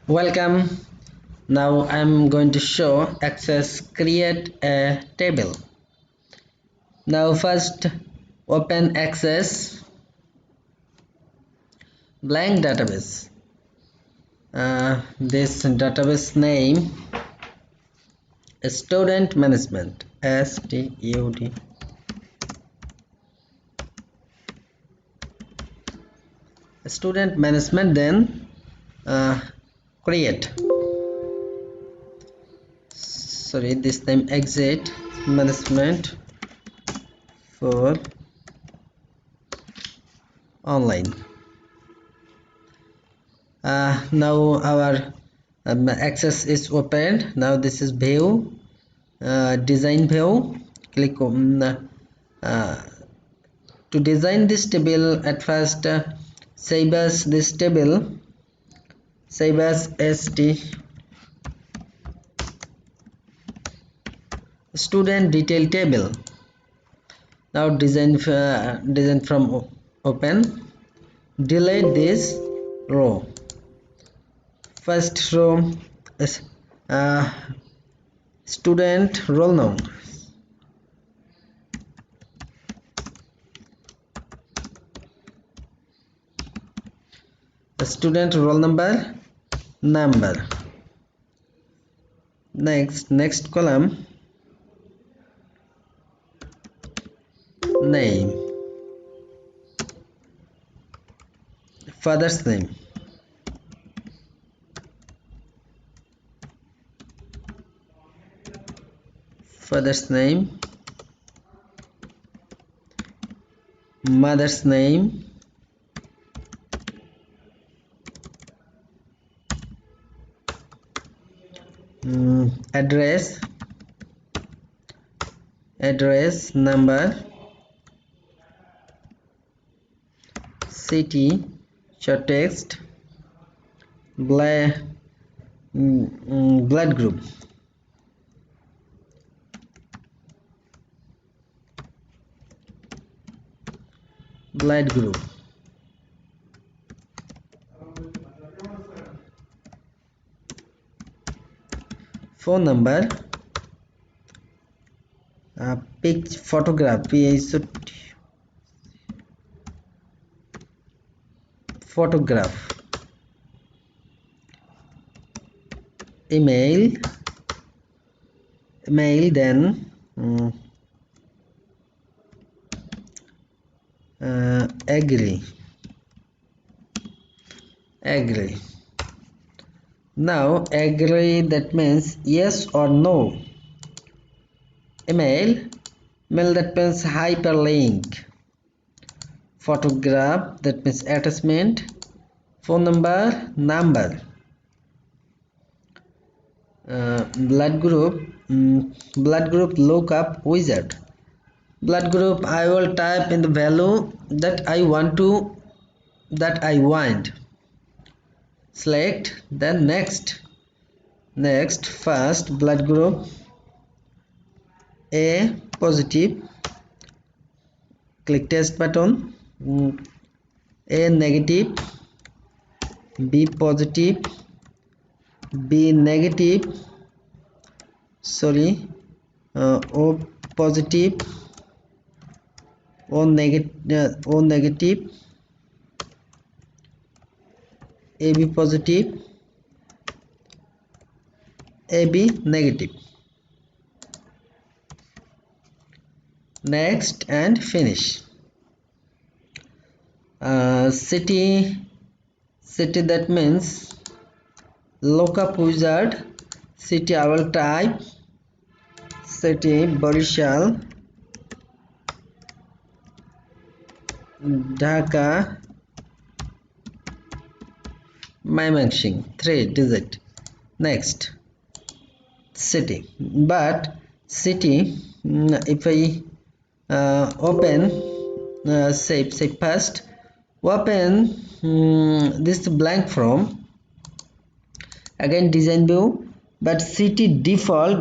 Welcome. Now I'm going to show access create a table. Now first open access blank database. This database name is student management STUD. Student management, then create. Sorry, this name exit management for online. Now our access is opened. Now this is view, design view. Click on to design this table. At first save as this table, save as st student detail table. Now design from open. Delete this row. First row is student roll number. Student roll number. Next column, name, father's name, mother's name, address, number, city, short text, blood group, phone number, photograph, email, then agree. Now agree, that means yes or no. Email that means hyperlink. Photograph, that means attachment. Phone number, blood group, lookup wizard. Blood group, I will type in the value that I want. Select, then next. First blood group A positive, click test button. A negative, B positive, B negative, O positive, O negative, AB positive, AB negative. Next and finish. City, that means lookup wizard. City, I will type city Barishal, Dhaka, Mymensingh, 3 digit. Next, city, but city, if I open, save first, open this blank form, again design view, but city default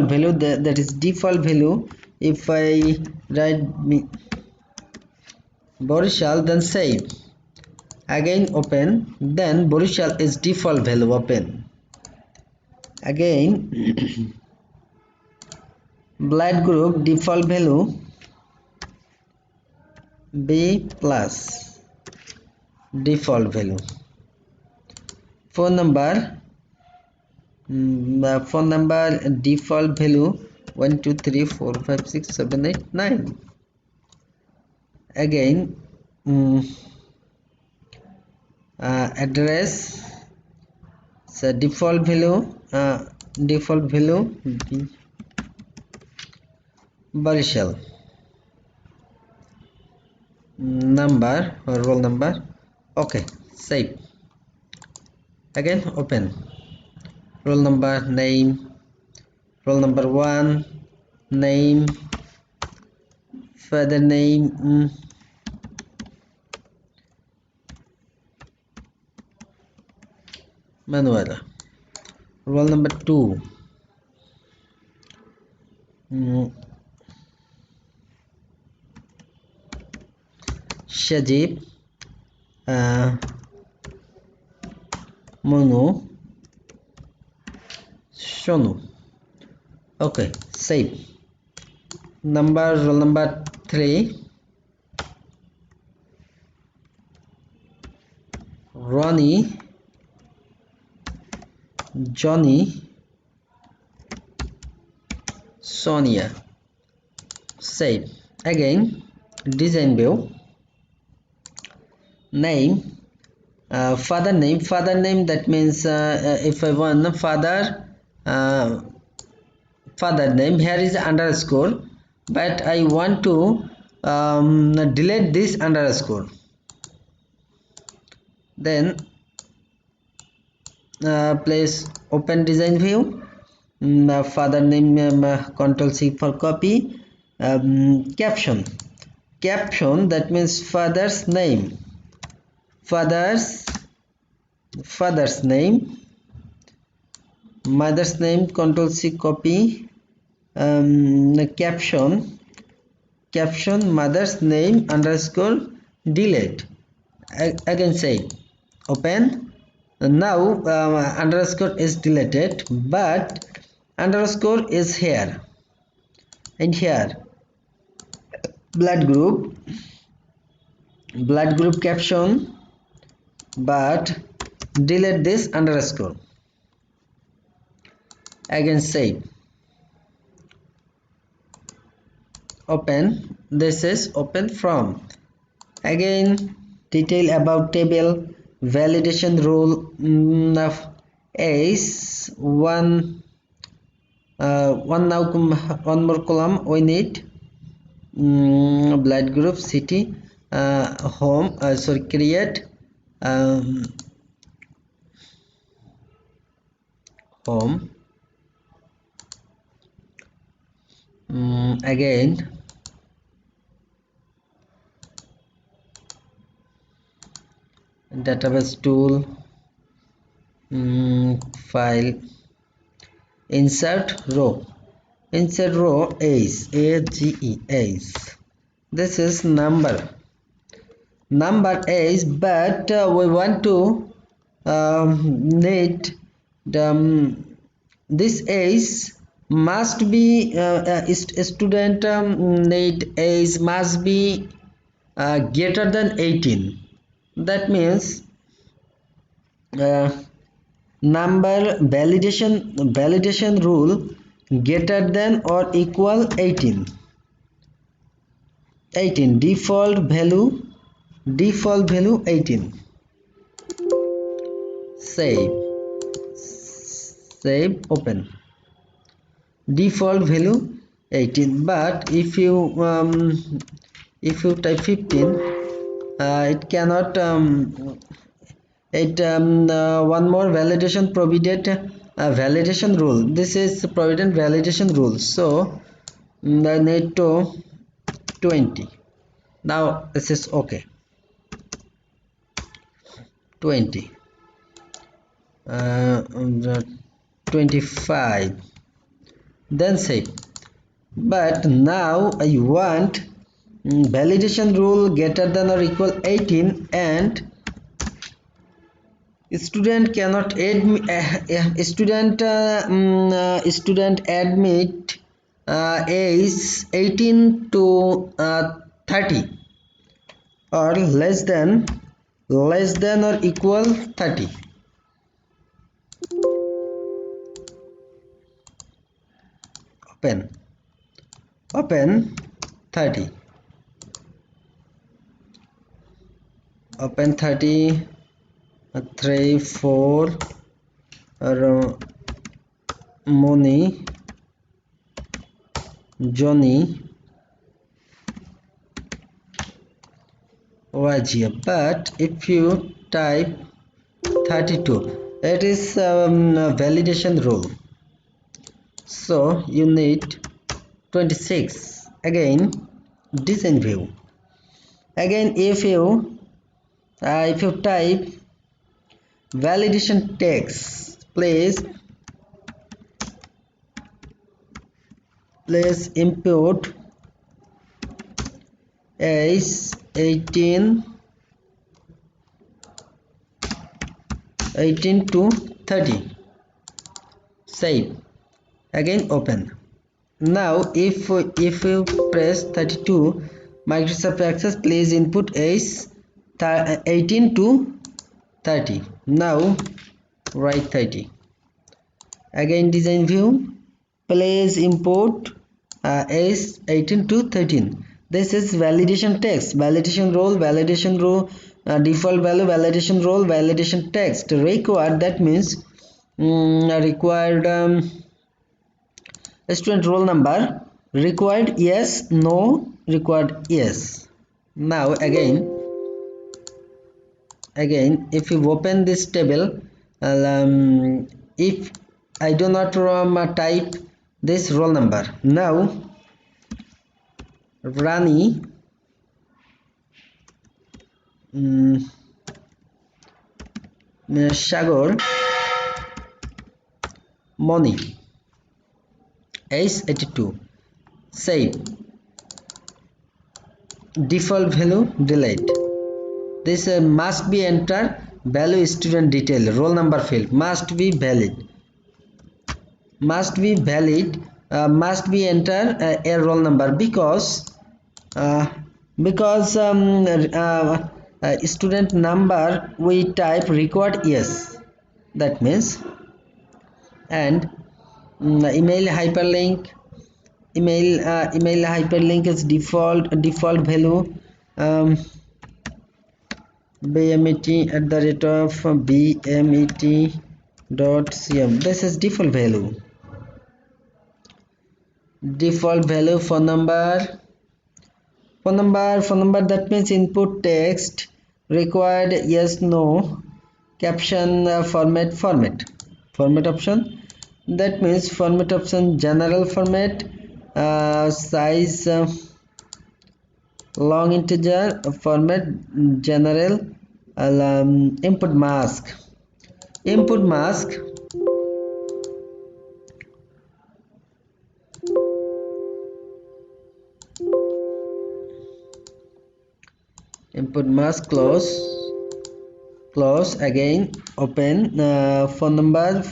value, that is default value. If I write Borishal, then save, again open, then Borussia is default value open, again blood group default value B plus default value, phone number phone number default value 1 2 3 4 5 6 7 8 9, again address, so default value Barishal, number or roll number, okay, save, again open, roll number, name, roll number 1, name, father name, Manuela, roll number 2, Shajib, Monu, Shonu, okay, save, number, roll number 3, Ronnie, Johnny, Sonia, save, again design view, name, father name, that means if I want father name, here is underscore, but I want to delete this underscore, then place open design view, father name, control C for copy, caption, that means father's name, father's name, mother's name, control C copy, caption, mother's name underscore delete, again say open, now underscore is deleted, but underscore is here and here, blood group caption, but delete this underscore, again save, open, this is open from, again detail about table, validation rule of is one one more column we need, blood group, city, home, sorry, create home, again database tool, file, insert row, age, this is number age, but we want to need the this age must be student need age must be greater than 18, that means number validation rule greater than or equal 18, default value 18, save, open, default value 18, but if you type 15, it cannot one more validation provided validation rule, this is provident validation rule, so I need to 20, now this is okay, 20, 25, then save, but now I want validation rule greater than or equal 18 and Student cannot student admit age 18 to 30 or less than or equal 30. Open 30, open 30, 3 4 Moni, Johnny was here. But if you type 32, it is a validation rule, so you need 26. Again, design view. Again, if you type validation text, please input is 18 to 30. Save. Again open. Now if you press 32, Microsoft Access, please input is 18 to 30. Now write 30. Again design view, please import is 18 to 13. This is validation text, validation role, default value, validation role, validation text required. That means required student roll number, required yes, no, required yes. Now again if you open this table, if I do not type this roll number, now Rani Shagor Moni age 82. Save. Default value delete. This must be enter value student detail roll number field must be valid, must be enter a roll number uh, because student number we type required yes, that means. And email hyperlink, email hyperlink is default value bmet at the rate of bmet.cm. This is default value. Phone number, that means input text required yes, no, caption format option, that means format option general format, size long integer format general, input mask input mask close. Again open phone number,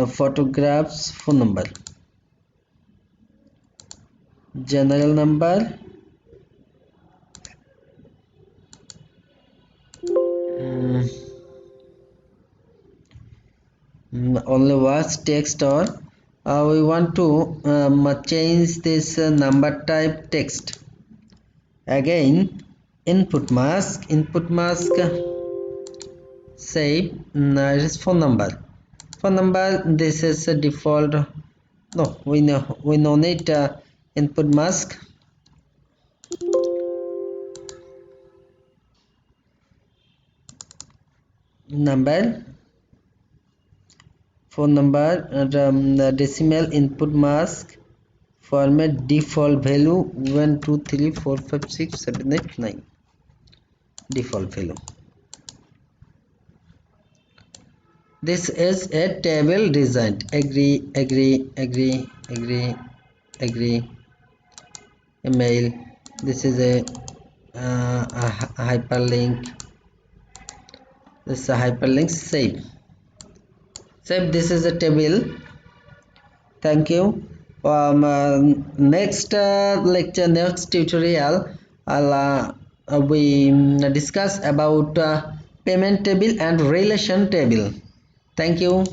photographs, phone number, general number, only was text, or we want to change this number type text. Again input mask save. It is phone number, this is a default. No, we no need input mask. Number, phone number, and the decimal input mask format default value 1 2 3 4 5 6 7 8 9 default value. This is a table design. Agree. Email. This is a hyperlink. this is a hyperlink. Save. This is a table. Thank you. Next lecture, next tutorial, we discuss about payment table and relation table. Thank you.